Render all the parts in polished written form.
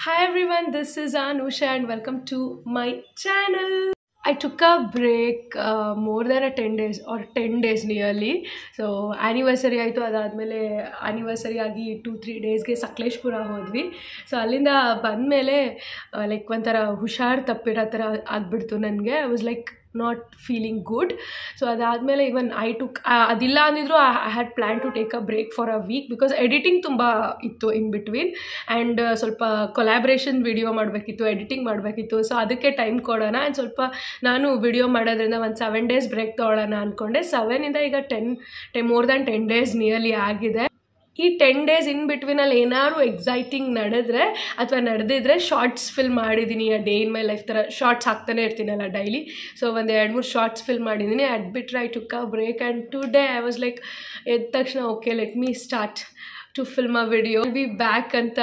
Hi everyone, this is Anusha and welcome to my channel. I took a break more than a 10 days or 10 days nearly. So anniversary ಆಯಿತು, ಅದಾದಮೇಲೆ anniversary ಆಗಿ 2-3 ಡೇಸ್ಗೆ ಸಕಲೇಶ್ಪುರ ಹೋದ್ವಿ. So ಅಲ್ಲಿಂದ ಬಂದಮೇಲೆ like ಒಂಥರ ಹುಷಾರು ತಪ್ಪಿರೋ ಥರ ಆಗಿಬಿಡ್ತು ನನಗೆ. I was like not feeling good. So ಅದಾದಮೇಲೆ even I took ಅದಿಲ್ಲ ಅಂದಿದ್ರು I had planned to take a break for a week because editing ತುಂಬ ಇತ್ತು in between and ಸ್ವಲ್ಪ ಕೊಲ್ಯಾಬ್ರೇಷನ್ ವಿಡಿಯೋ ಮಾಡಬೇಕಿತ್ತು, ಎಡಿಟಿಂಗ್ ಮಾಡಬೇಕಿತ್ತು. ಸೊ ಅದಕ್ಕೆ ಟೈಮ್ ಕೊಡೋಣ ಆ್ಯಂಡ್ ಸ್ವಲ್ಪ ನಾನು ವಿಡಿಯೋ ಮಾಡೋದ್ರಿಂದ ಒಂದು 7 days ಬ್ರೇಕ್ ತೊಗೊಳ್ಳೋಣ ಅಂದ್ಕೊಂಡೆ. 7ಇಂದ ಈಗ 10 more than 10 days ನಿಯರ್ಲಿ ಆಗಿದೆ. ಈ 10 days ಇನ್ ಬಿಟ್ವೀನಲ್ಲಿ ಏನಾದ್ರು ಎಕ್ಸೈಟಿಂಗ್ ನಡೆದ್ರೆ ಅಥವಾ ನಡೆದಿದ್ರೆ ಶಾರ್ಟ್ಸ್ ಫಿಲ್ಮ್ ಮಾಡಿದ್ದೀನಿ. ಡೇ ಇನ್ ಮೈ ಲೈಫ್ ಥರ ಶಾರ್ಟ್ಸ್ ಹಾಕ್ತಾನೆ ಇರ್ತೀನಲ್ಲ ಡೈಲಿ. ಸೊ ಒಂದು 2-3 ಶಾರ್ಟ್ಸ್ ಫಿಲ್ಮ್ ಮಾಡಿದ್ದೀನಿ. ಅಡ್ಬಿಟ್ರೆ I took a break and today I was like ಎದ್ದ ತಕ್ಷಣ okay let me start to film a video, be back ಅಂತ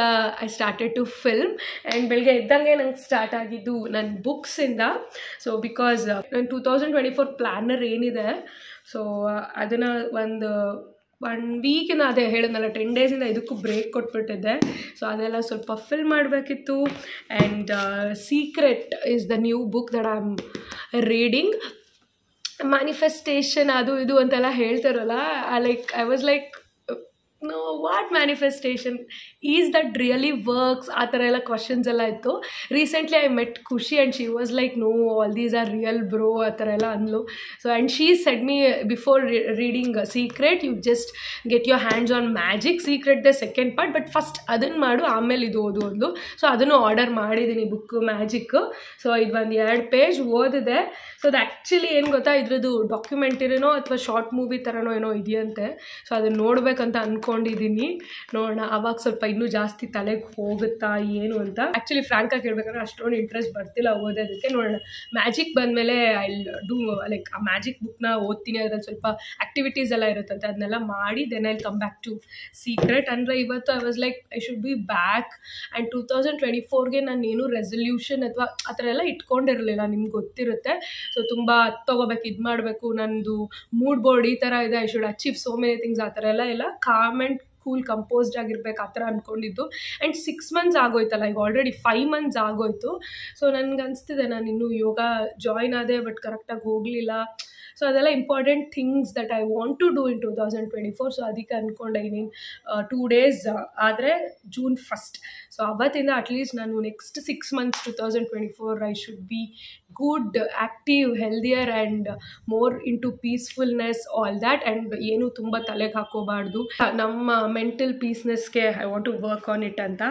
I started to film. And ಬೆಳಗ್ಗೆ ಎದ್ದಂಗೆ ನಂಗೆ ಸ್ಟಾರ್ಟ್ ಆಗಿದ್ದು ನನ್ನ ಬುಕ್ಸಿಂದ. ಸೊ ಬಿಕಾಸ್ ನನ್ನ 2024 ಪ್ಲ್ಯಾನರ್ ಏನಿದೆ ಸೊ ಅದನ್ನು ಒಂದು 1 ವೀಕಿನ ಅದೇ ಹೇಳಿದ್ನಲ್ಲ 10 ಡೇಸಿಂದ ಇದಕ್ಕೂ ಬ್ರೇಕ್ ಕೊಟ್ಬಿಟ್ಟಿದ್ದೆ. ಸೊ ಅದೆಲ್ಲ ಸ್ವಲ್ಪ ಫಿಲ್ ಮಾಡಬೇಕಿತ್ತು. And secret is the new book that I am reading. Manifestation ಅದು ಇದು ಅಂತೆಲ್ಲ ಹೇಳ್ತಾರಲ್ಲ, I was like know what manifestation is that really works ಆ ಥರ ಎಲ್ಲ ಕ್ವಶನ್ಸ್ ಎಲ್ಲ ಇತ್ತು. Recently I met Khushi and she was like no all these are real bro ಆ ಥರ ಎಲ್ಲ ಅಂದ್ಲು. So and she said me before reading secret you just get your hands on magic, secret the second part, but first ಅದನ್ನು ಮಾಡು ಆಮೇಲೆ ಇದು ಓದು ಅಂದ್ಲು. ಸೊ ಅದನ್ನು ಆರ್ಡರ್ ಮಾಡಿದ್ದೀನಿ ಬುಕ್ಕು ಮ್ಯಾಜಿಕ್ಕು. ಸೊ ಇದು ಒಂದು 2 ಪೇಜ್ ಓದಿದೆ. ಸೊ ಅದು ಆ್ಯಕ್ಚುಲಿ ಏನು ಗೊತ್ತಾ, ಇದ್ರದ್ದು ಡಾಕ್ಯುಮೆಂಟರಿನೋ ಅಥವಾ ಶಾರ್ಟ್ ಮೂವಿ ಥರನೋ ಏನೋ ಇದೆಯಂತೆ. ಸೊ ಅದನ್ನು ನೋಡ್ಬೇಕಂತ ಅಂದ್ಕೊಂಡಿದ್ದೀನಿ. ನೋಡೋಣ ಆವಾಗ ಸ್ವಲ್ಪ ಇನ್ನೂ ಜಾಸ್ತಿ ತಲೆಗೆ ಹೋಗುತ್ತಾ ಏನು ಅಂತ. ಆ್ಯಕ್ಚುಲಿ ಫ್ರಾಂಕಾಗಿ ಹೇಳ್ಬೇಕಂದ್ರೆ ಅಷ್ಟೊಂದು ಇಂಟ್ರೆಸ್ಟ್ ಬರ್ತಿಲ್ಲ ಓದೋದಕ್ಕೆ. ನೋಡೋಣ ಮ್ಯಾಜಿಕ್ ಬಂದಮೇಲೆ ಐ ಡೂ ಲೈಕ್ ಆ ಮ್ಯಾಜಿಕ್ ಬುಕ್ನ ಓದ್ತೀನಿ. ಅದ್ರಲ್ಲಿ ಸ್ವಲ್ಪ ಆ್ಯಕ್ಟಿವಿಟೀಸ್ ಎಲ್ಲ ಇರುತ್ತಂತೆ, ಅದನ್ನೆಲ್ಲ ಮಾಡಿ then I come back to secret. ಅಂದರೆ ಇವತ್ತು I was like I should be back. And 2024ಗೆ ನಾನು ಏನು ರೆಸಲ್ಯೂಷನ್ ಅಥವಾ ಆ ಥರ ಎಲ್ಲ ಇಟ್ಕೊಂಡಿರಲಿಲ್ಲ, ನಿಮ್ಗೆ ಗೊತ್ತಿರುತ್ತೆ. ಸೊ ತುಂಬ ತೊಗೋಬೇಕು, ಇದು ಮಾಡಬೇಕು, ನನ್ನದು ಮೂಡ್ ಬೋರ್ಡ್ ಈ ಥರ ಇದೆ, I should achieve so many things ಆ ಥರ ಎಲ್ಲ ಕಾಮ್ ಆ್ಯಂಡ್ ಕೂಲ್ ಕಂಪೋಸ್ಡ್ ಆಗಿರ್ಬೇಕು ಆ ಥರ ಅಂದ್ಕೊಂಡಿದ್ದು. ಆ್ಯಂಡ್ 6 months ಆಗೋಯ್ತಲ್ಲ, ಈಗ ಆಲ್ರೆಡಿ 5 months ಆಗೋಯ್ತು. ಸೊ ನನಗೆ ಅನಿಸ್ತಿದೆ ನಾನು ಇನ್ನೂ ಯೋಗ ಜಾಯ್ನ್ ಆದೆ ಬಟ್ ಕರೆಕ್ಟಾಗಿ ಹೋಗಲಿಲ್ಲ. ಸೊ ಅದೆಲ್ಲ important things that I want to do in 2024. So ಅದಕ್ಕೆ ಅಂದ್ಕೊಂಡೆ ಇನ್ನೇನು 2 days ಆದರೆ June 1st. ಸೊ ಅವತ್ತಿಂದ ಅಟ್ಲೀಸ್ಟ್ ನಾನು next 6 months 2024 I should be good, active, healthier and more into peacefulness all that. And ಏನು ತುಂಬ ತಲೆಗೆ ಹಾಕೋಬಾರ್ದು, ನಮ್ಮ ಮೆಂಟಲ್ ಪೀಸ್ನೆಸ್ಗೆ I want to work on it ಅಂತ.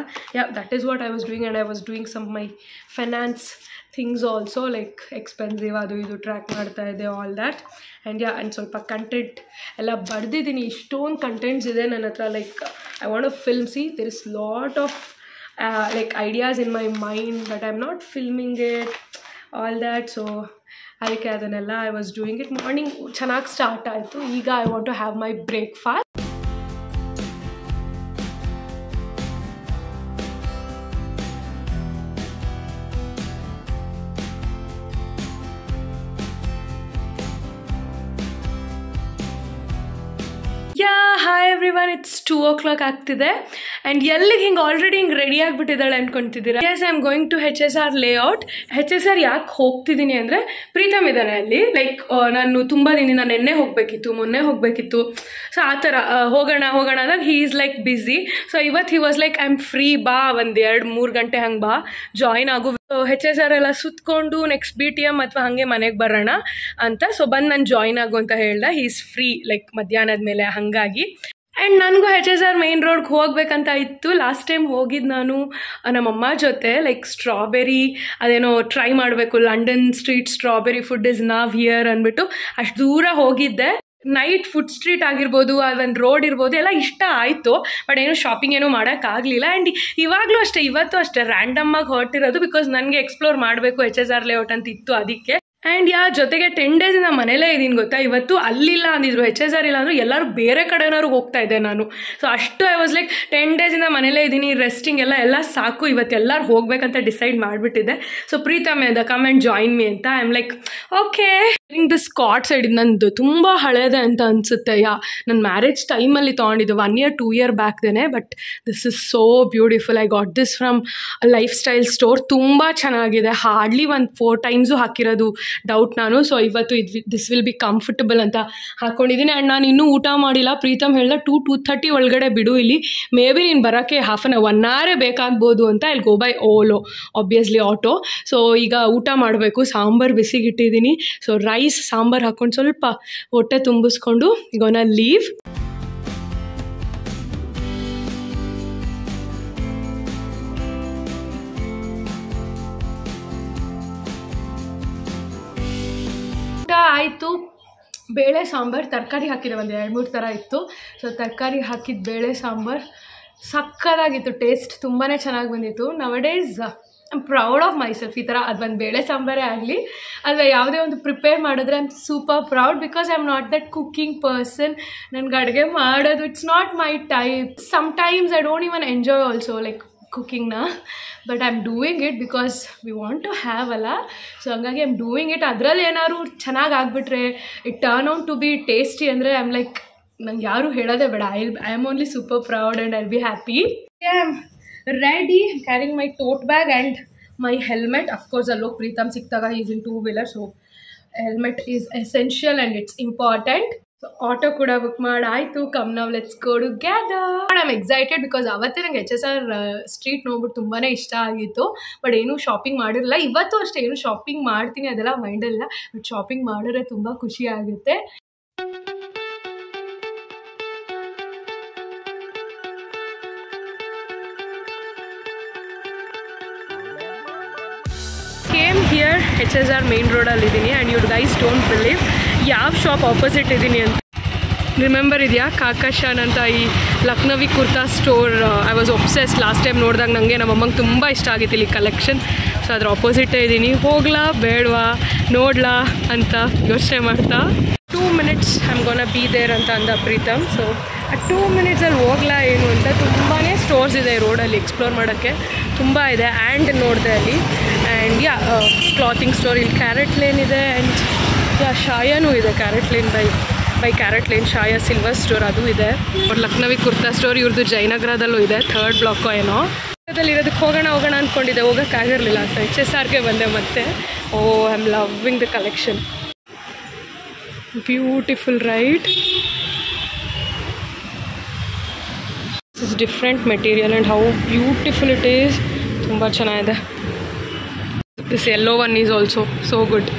That is what I was doing. And I was doing some my finance things also, like expensive ಅದು ಇದು track ಮಾಡ್ತಾ ಇದೆ ಆಲ್ ದ್ಯಾಟ್. ಆ್ಯಂಡ್ ಆ್ಯಂಡ್ ಸ್ವಲ್ಪ ಕಂಟೆಂಟ್ ಎಲ್ಲ ಬರೆದಿದ್ದೀನಿ. ಇಷ್ಟೊಂದು ಕಂಟೆಂಟ್ಸ್ ಇದೆ ನನ್ನ ಹತ್ರ. Like I want to film, see there is lot of like ideas in my mind but I'm not filming it all that. So ಅದಕ್ಕೆ ಅದನ್ನೆಲ್ಲ I was doing it. Morning ಚೆನ್ನಾಗಿ ಸ್ಟಾರ್ಟ್ ಆಯಿತು. ಈಗ I want to have my breakfast. Hi everyone, it's 2 o'clock ಆಗ್ತಿದೆ. And ಎಲ್ಲಿಗೆ ಹಿಂಗೆ already ಹಿಂಗೆ ready ಆಗಿಬಿಟ್ಟಿದ್ದಾಳೆ ಅಂದ್ಕೊತಿದ್ದೀರಾ? Yes I am going to HSR layout. HSR ಯಾಕೆ ಹೋಗ್ತಿದ್ದೀನಿ ಅಂದರೆ ಪ್ರೀತಮ್ ಇದ್ದಾನೆ ಅಲ್ಲಿ. ಲೈಕ್ ನಾನು ತುಂಬ ದಿನ ನೆನ್ನೆ ಹೋಗಬೇಕಿತ್ತು, ಮೊನ್ನೆ ಹೋಗಬೇಕಿತ್ತು. ಸೊ ಆ ಥರ ಹೋಗೋಣ ಅಂದಾಗ he is like busy. So ಇವತ್ತು he was like I am free, ಬಾ ಒಂದು 2-3 ಗಂಟೆ ಹಂಗೆ ಬಾ ಜಾಯ್ನ್ ಆಗು, HSR ಎಲ್ಲ ಸುತ್ತಕೊಂಡು ನೆಕ್ಸ್ಟ್ BTM ಅಥವಾ ಹಾಗೆ ಮನೆಗೆ ಬರೋಣ ಅಂತ. ಸೊ ಬಂದು ನಾನು ಜಾಯ್ನ್ ಆಗು ಅಂತ ಹೇಳ್ದೆ. ಹೀ ಈಸ್ ಫ್ರೀ ಲೈಕ್ ಮಧ್ಯಾಹ್ನದ ಮೇಲೆ. ಹಾಗಾಗಿ ಆ್ಯಂಡ್ ನನಗೂ HSR ಮೇನ್ ರೋಡ್ಗೆ ಹೋಗ್ಬೇಕಂತ ಇತ್ತು. ಲಾಸ್ಟ್ ಟೈಮ್ ಹೋಗಿದ್ದು ನಾನು ನಮ್ಮಮ್ಮ ಜೊತೆ. ಲೈಕ್ ಸ್ಟ್ರಾಬೆರಿ ಅದೇನೋ ಟ್ರೈ ಮಾಡಬೇಕು, London street strawberry food is ನಾವ್ ಹಿಯರ್ ಅಂದ್ಬಿಟ್ಟು ಅಷ್ಟು ದೂರ ಹೋಗಿದ್ದೆ. ನೈಟ್ ಫುಡ್ ಸ್ಟ್ರೀಟ್ ಆಗಿರ್ಬೋದು, ಅದೊಂದು ರೋಡ್ ಇರ್ಬೋದು, ಎಲ್ಲ ಇಷ್ಟ ಆಯಿತು. ಬಟ್ ಏನು ಶಾಪಿಂಗ್ ಏನೂ ಮಾಡೋಕ್ಕಾಗಲಿಲ್ಲ. ಆ್ಯಂಡ್ ಇವಾಗಲೂ ಅಷ್ಟೇ, ಇವತ್ತು ಅಷ್ಟೇ ರ್ಯಾಂಡಮ್ಮಾಗಿ ಹೊರಟಿರೋದು ಬಿಕಾಸ್ ನನಗೆ ಎಕ್ಸ್ಪ್ಲೋರ್ ಮಾಡಬೇಕು HSR ಲೇಔಟ್ ಅಂತ ಇತ್ತು ಅದಕ್ಕೆ. ಆ್ಯಂಡ್ ಜೊತೆಗೆ 10 ಡೇಸಿಂದ ಮನೇಲೇ ಇದ್ದೀನಿ ಗೊತ್ತಾ. ಇವತ್ತು ಅಲ್ಲಿಲ್ಲ ಅಂದಿದ್ರು, HSR ಇಲ್ಲ ಅಂದರು, ಎಲ್ಲರೂ ಬೇರೆ ಕಡೆನವ್ರು ಹೋಗ್ತಾ ಇದ್ದೆ ನಾನು. ಸೊ ಅಷ್ಟು ಐ ವಾಸ್ ಲೈಕ್ 10 ಡೇಸಿಂದ ಮನೇಲೇ ಇದ್ದೀನಿ, ರೆಸ್ಟಿಂಗ್ ಎಲ್ಲ ಸಾಕು, ಇವತ್ತೆಲ್ಲರೂ ಹೋಗ್ಬೇಕಂತ ಡಿಸೈಡ್ ಮಾಡಿಬಿಟ್ಟಿದ್ದೆ. So Preetham the come and join me ಅಂತ. I am like okay. This cut side ನಂದು ತುಂಬ ಹಳೇದೆ ಅಂತ ಅನಿಸುತ್ತೆ. ನನ್ನ ಮ್ಯಾರೇಜ್ ಟೈಮಲ್ಲಿ ತೊಗೊಂಡಿದ್ದು 1 year 2 year ಬ್ಯಾಕ್ದೇನೆ. But this is so beautiful. I got this from Lifestyle store. ತುಂಬ ಚೆನ್ನಾಗಿದೆ. ಹಾರ್ಡ್ಲಿ 4 times ಹಾಕಿರೋದು ಡೌಟ್ ನಾನು. ಸೊ ಇವತ್ತು ದಿಸ್ ವಿಲ್ ಬಿ ಕಂಫರ್ಟಬಲ್ ಅಂತ ಹಾಕ್ಕೊಂಡಿದ್ದೀನಿ. ಆ್ಯಂಡ್ ನಾನು ಇನ್ನೂ ಊಟ ಮಾಡಿಲ್ಲ. ಪ್ರೀತಮ್ ಹೇಳ್ದೆ 2:30 ಒಳಗಡೆ ಬಿಡು, ಇಲ್ಲಿ ಮೇ ಬಿ ನೀನು ಬರೋಕ್ಕೆ 1 hour ಬೇಕಾಗ್ಬೋದು ಅಂತ. ಇಲ್ಲಿ go by Ola obviously auto. So ಈಗ ಊಟ ಮಾಡಬೇಕು. ಸಾಂಬಾರು ಬಿಸಿಗಿಟ್ಟಿದ್ದೀನಿ. ಸೊ ರೈಸ್ ಸಾಂಬಾರು ಹಾಕ್ಕೊಂಡು ಸ್ವಲ್ಪ ಹೊಟ್ಟೆ ತುಂಬಿಸ್ಕೊಂಡು ಗೋನ ಲೀವ್. ಊಟ ಆಯಿತು. ಬೇಳೆ ಸಾಂಬಾರು, ತರಕಾರಿ ಹಾಕಿದೆ, ಒಂದು 2-3 ಥರ ಇತ್ತು. ಸೊ ತರಕಾರಿ ಹಾಕಿದ ಬೇಳೆ ಸಾಂಬಾರು ಸಕ್ಕತ್ತಾಗಿತ್ತು. ಟೇಸ್ಟ್ ತುಂಬಾ ಚೆನ್ನಾಗಿ ಬಂದಿತ್ತು. Nowadays I am proud of myself. ಈ ಥರ ಅದು ಒಂದು ಬೇಳೆ ಸಾಂಬಾರೇ ಆಗಲಿ ಅಥವಾ ಯಾವುದೇ ಒಂದು ಪ್ರಿಪೇರ್ ಮಾಡಿದ್ರೆ I am super proud. Because I am not that cooking person. ನನಗೆ ಅಡುಗೆ ಮಾಡೋದು it's not my type. Sometimes I don't even enjoy also like ಕುಕ್ಕಿಂಗ್ನ. But I am doing it because we want to have ಅಲ್ಲ. So ಹಂಗಾಗಿ I am doing it. ಅದರಲ್ಲಿ ಏನಾದ್ರು ಚೆನ್ನಾಗಿ ಆಗಿಬಿಟ್ರೆ it turn out to be tasty ಅಂದರೆ I am like, ನಂಗೆ ಯಾರು ಹೇಳೋದೇ ಬೇಡ. I am only super proud and I'll be happy. I am ready, carrying my tote bag and my helmet. Of course allo Pritham siktaga, he is in 2-wheeler, so helmet is essential and it's important. So auto kuda book madaitu. Come now, let's go together. I'm excited because avatte nange HSR street ನೋಡ್ಬಿಟ್ಟು ತುಂಬಾನೇ ಇಷ್ಟ ಆಗಿತ್ತು. But ಏನು shopping ಮಾಡಿರಲಿಲ್ಲ. ಇವತ್ತು ಅಷ್ಟೇ ಏನು shopping ಮಾಡ್ತೀನಿ ಅದೆಲ್ಲ ಮೈಂಡಲ್ಲ. ಬಟ್ ಶಾಪಿಂಗ್ ಮಾಡಿದ್ರೆ ತುಂಬ ಖುಷಿ ಆಗುತ್ತೆ. ಕೇಮ್ ಹಿಯರ್ HSR ಮೇನ್ ರೋಡಲ್ಲಿದ್ದೀನಿ. And you guys don't believe ಯಾವ ಶಾಪ್ ಆಪೋಸಿಟ್ ಇದ್ದೀನಿ ಅಂತ. ರಿಮೆಂಬರ್ ಇದೆಯಾ ಕಾಕಾಶಾನ್ ಅಂತ, ಈ Lucknowi kurta store. I was obsessed last time ನೋಡಿದಾಗ. ನನಗೆ ನಮ್ಮಮ್ಮಂಗೆ ತುಂಬ ಇಷ್ಟ ಆಗಿತ್ತು ಇಲ್ಲಿ ಕಲೆಕ್ಷನ್. ಸೊ ಅದ್ರ ಆಪೋಸಿಟೇ ಇದ್ದೀನಿ. ಹೋಗ್ಲಾ ಬೇಡವಾ ನೋಡ್ಲಾ ಅಂತ ಯೋಚನೆ ಮಾಡ್ತಾ 2 minutes I am gonna be there ಅಂತ ಅಂದ ಪ್ರೀತಮ್. ಸೊ ಆ 2 minutesಲ್ಲಿ ಹೋಗ್ಲಾ ಏನು ಅಂತ. ತುಂಬಾ ಸ್ಟೋರ್ಸ್ ಇದೆ ರೋಡಲ್ಲಿ ಎಕ್ಸ್ಪ್ಲೋರ್ ಮಾಡೋಕ್ಕೆ, ತುಂಬ ಇದೆ. ಆ್ಯಂಡ್ ನೋಡಿದೆ ಅಲ್ಲಿ. ಆ್ಯಂಡ್ ಕ್ಲಾತಿಂಗ್ ಸ್ಟೋರ್ ಇಲ್ಲಿ ಕ್ಯಾರೆಟ್ ಲೇನ್ ಇದೆ. ಆ್ಯಂಡ್ ಶಾಯಾನೂ ಇದೆ, CaratLane by CaratLane Shaya silver store ಅದು ಇದೆ. ಲಕ್ನವಿ ಕುರ್ತಾ ಸ್ಟೋರ್ ಇವ್ರದ್ದು ಜಯನಗರದಲ್ಲೂ ಇದೆ, 3rd block ಏನೋ. ಅದಲ್ಲಿ ಇರೋದಕ್ಕೆ ಹೋಗೋಣ ಅಂದ್ಕೊಂಡಿದ್ದೆ, ಹೋಗೋಕ್ಕಾಗಿರಲಿಲ್ಲ. ಸೊ HSRಗೆ ಬಂದೆ ಮತ್ತೆ. Oh I am loving the collection. Beautiful right. This is different material and how beautiful it is. ತುಂಬ ಚೆನ್ನಾಗಿದೆ. This yellow one is also so good.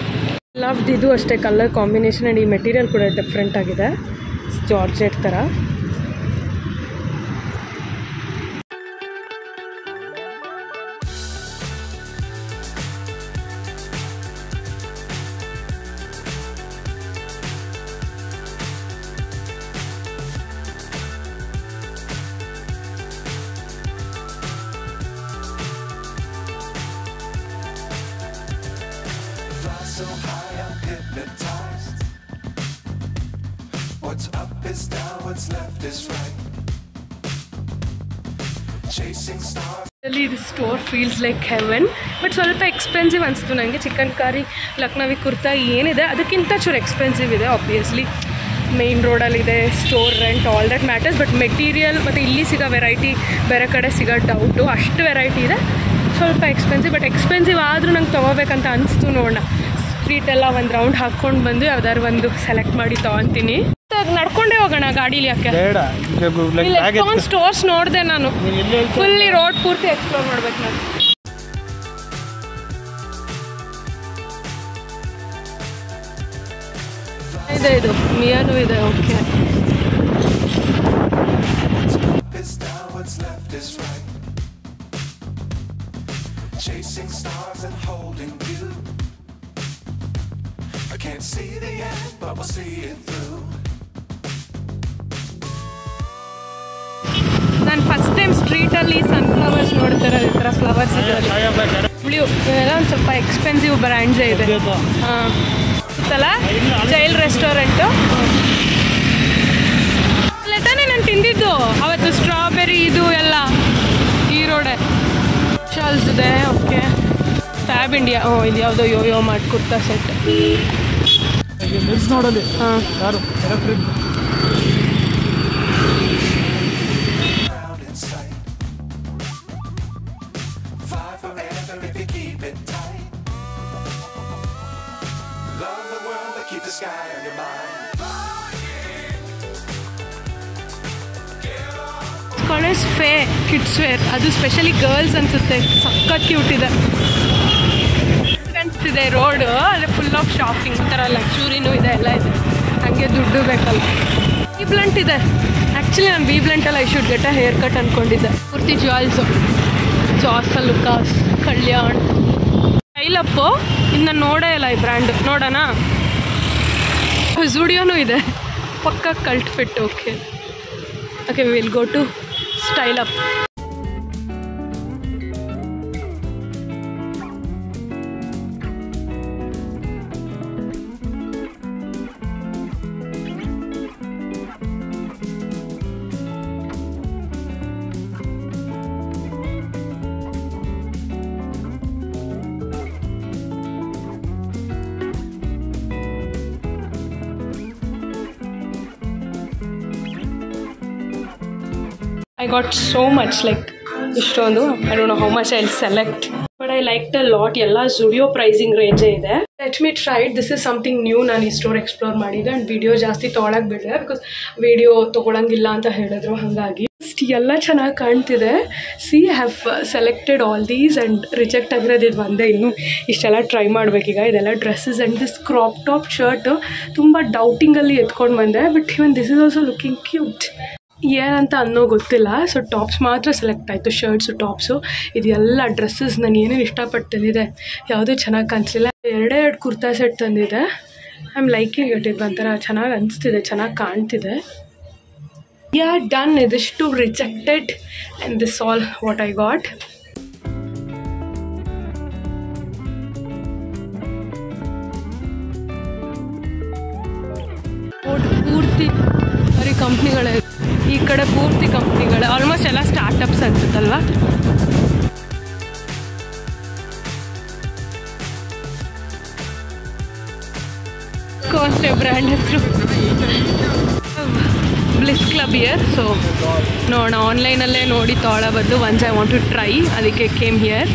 Loved ಇದು ಅಷ್ಟೇ ಕಲರ್ ಕಾಂಬಿನೇಷನ್. ಆ್ಯಂಡ್ ಈ ಮೆಟೀರಿಯಲ್ ಕೂಡ ಡಿಫ್ರೆಂಟ್ ಆಗಿದೆ, ಜಾರ್ಜೆಟ್ ಥರ. So high, I'm hypnotized. What's up is down, what's left is right. Chasing stars. This store feels like heaven, but ಸ್ವಲ್ಪ expensive ಅನಿಸ್ತು ನನಗೆ. Chicken ಕಾರಿ, ಲಕ್ನವಿ ಕುರ್ತಾ ಏನಿದೆ ಅದಕ್ಕಿಂತ ಚೂರು ಎಕ್ಸ್ಪೆನ್ಸಿವ್ ಇದೆ. ಆಬ್ವಿಯಸ್ಲಿ ಮೇನ್ ರೋಡಲ್ಲಿದೆ, store rent all that matters. But material ಮತ್ತು ಇಲ್ಲಿ ಸಿಗೋ ವೆರೈಟಿ ಬೇರೆ ಕಡೆ ಸಿಗೋ ಡೌಟು. ಅಷ್ಟು ವೆರೈಟಿ ಇದೆ. ಸ್ವಲ್ಪ ಎಕ್ಸ್ಪೆನ್ಸಿವ್, ಬಟ್ ಎಕ್ಸ್ಪೆನ್ಸಿವ್ ಆದರೂ ನಂಗೆ ತೊಗೋಬೇಕಂತ ಅನಿಸ್ತು. ನೋಡೋಣ, ಸ್ಟ್ರೀಟೆಲ್ಲ ಒಂದು ರೌಂಡ್ ಹಾಕ್ಕೊಂಡು ಬಂದು ಯಾವ್ದಾದ್ರು ಒಂದು ಸೆಲೆಕ್ಟ್ ಮಾಡಿ ತೊಗೊತೀನಿ. ನಡ್ಕೊಂಡೇ ಹೋಗೋಣ ಗಾಡೀಲಿ? ಯಾಕೆ ಇಲ್ಲಿ ಎಷ್ಟೊಂದು ಸ್ಟೋರ್ಸ್ ನೋಡಿದೆ ನಾನು. ಫುಲ್ಲಿ ರೋಡ್ ಪೂರ್ತಿ ಎಕ್ಸ್ಪ್ಲೋರ್ ಮಾಡ್ಬೇಕು ನಾನು. ಇದೆ, ಇದು ಮಿಯಾನು ಇದೆ. Okay, Chasing stars and holding you. I can't see the end, but we'll see it through. ನಾನು ಫಸ್ಟ್ ಟೈಮ್ ಸ್ಟ್ರೀಟಲ್ಲಿ ಸನ್ಫ್ಲವರ್ಸ್ ನೋಡ್ತಾರೆ. ಈ ಥರ ಫ್ಲವರ್ಸ್ ಇದೆ. ಬ್ಲೂ ಇವೆಲ್ಲ ಒಂದು ಸ್ವಲ್ಪ ಎಕ್ಸ್ಪೆನ್ಸಿವ್ ಬ್ರ್ಯಾಂಡ್ಸೇ ಇದೆ. ಹಾಂ, ಗೊತ್ತಲ್ಲ, ಜೈಲ್ ರೆಸ್ಟೋರೆಂಟು ಅಲ್ಲೇ ತಾನೇ ನಾನು ತಿಂದಿದ್ದು ಅವತ್ತು. ಸ್ಟ್ರಾಬೆರಿ ಇದು ಎಲ್ಲ ಈ ರೋಡೆ. ಶಾಲ್ಸ್ ಇದೆ. Okay, Fab India. ಇದು ಯಾವುದೋ ಯೋಯೋ ಮಾಡಿ ಕುರ್ತಾ ಸೆಟ್. ಲೆನ್ಸ್ ನೋಡಲಿ ಯಾರು electric Round in sight. Fly forever if you keep it tight. Love the world, but keep the sky on your mind. College ಫೇ ಕಿಡ್ಸ್ ವೇರ್, ಅದು ಸ್ಪೆಷಲಿ ಗರ್ಲ್ಸ್ ಅನ್ಸುತ್ತೆ. ಸಖತ್ ಕ್ಯೂಟ್ ಇದೆ ಅನಿಸ್ತಿದೆ ರೋಡು. ಅದೇ ಫುಲ್ ಆಫ್ ಶಾಪಿಂಗ್, ಈ ಥರ ಲಕ್ಸುರಿನೂ ಇದೆ, ಎಲ್ಲ ಇದೆ. ಹಾಗೆ ದುಡ್ಡು ಬೇಕಲ್ಲ. ವಿ ಬ್ಲಂಟ್ ಇದೆ. ಆ್ಯಕ್ಚುಲಿ ನಾನು ವಿ ಬ್ಲಂಟಲ್ಲಿ I should get a haircut ಅಂದ್ಕೊಂಡಿದ್ದೆ. ಪೂರ್ತಿ ಜ್ಯುವೆಲ್ಸು, ಜಾಸ್ ಲುಕಾಸ್, ಕಲ್ಯಾಣ್, ಸ್ಟೈಲಪ್ಪು. ಇನ್ನು ನೋಡೇ ಇಲ್ಲ ಈ ಬ್ರ್ಯಾಂಡ್, ನೋಡೋಣ. ಝುಡಿಯೋನೂ ಇದೆ, ಪಕ್ಕ cult fit. Okay okay, will go to style up. I got so much, like ಇಷ್ಟೊಂದು. I don't know how much I'll select, but I liked a lot. ಎಲ್ಲ Zudio pricing range ಇದೆ. Let me try it. This is something new. ನಾನು ಈ store explore ಮಾಡಿದೆ and video ಜಾಸ್ತಿ ತೊಗೊಳಕ್ಕೆ ಬಿಡಿದೆ because video ತೊಗೊಳಂಗಿಲ್ಲ ಅಂತ ಹೇಳಿದ್ರು. ಹಾಗಾಗಿ ಎಲ್ಲ ಚೆನ್ನಾಗಿ ಕಾಣ್ತಿದೆ. C have selected all these and reject ಆಗಿರೋದು ಇದು ಒಂದೇ. ಇನ್ನೂ ಇಷ್ಟೆಲ್ಲ ಟ್ರೈ ಮಾಡಬೇಕೀಗ. ಇದೆಲ್ಲ dresses and this crop top shirt ತುಂಬ ಡೌಟಿಂಗಲ್ಲಿ ಎತ್ಕೊಂಡು ಬಂದೆ. But even this is also looking cute. ಏನಂತ ಅನ್ನೋ ಗೊತ್ತಿಲ್ಲ. ಸೊ ಟಾಪ್ಸ್ ಮಾತ್ರ ಸೆಲೆಕ್ಟ್ ಆಯಿತು, ಶರ್ಟ್ಸು ಟಾಪ್ಸು. ಇದೆಲ್ಲ ಡ್ರೆಸ್ಸಸ್ ನಾನು ಏನೇನು ಇಷ್ಟಪಟ್ಟು ತಂದಿದೆ ಯಾವುದೂ ಚೆನ್ನಾಗಿ ಕಾಣಿಸ್ಲಿಲ್ಲ. ಎರಡೇ ಕುರ್ತಾ ಸೆಟ್ ತಂದಿದೆ. I am liking it. ಇದು ಒಂಥರ ಚೆನ್ನಾಗಿ ಅನಿಸ್ತಿದೆ, ಚೆನ್ನಾಗಿ ಕಾಣ್ತಿದೆ. ಯಾ ಡನ್. ಇದಿಷ್ಟು rejected and this all what I got. ಪೂರ್ತಿ ಬರೀ ಕಂಪ್ನಿಗಳೇ, ಈ ಕಡೆ ಪೂರ್ತಿ ಕಂಪ್ನಿಗಳೇ. ಆಲ್ಮೋಸ್ಟ್ ಎಲ್ಲ ಸ್ಟಾರ್ಟಪ್ಸ್ ಅನ್ಸುತ್ತಲ್ವಾ. ಬ್ರ್ಯಾಂಡ್ ಹೆಸರು ಬ್ಲಿಸ್ ಕ್ಲಬ್ ಇಯರ್. ಸೊ ನೋಡೋಣ, ಆನ್ಲೈನಲ್ಲೇ ನೋಡಿ ತೊಗೊಳ್ಳೋ ಬದಲು once I want to try, ಅದಕ್ಕೆ came here.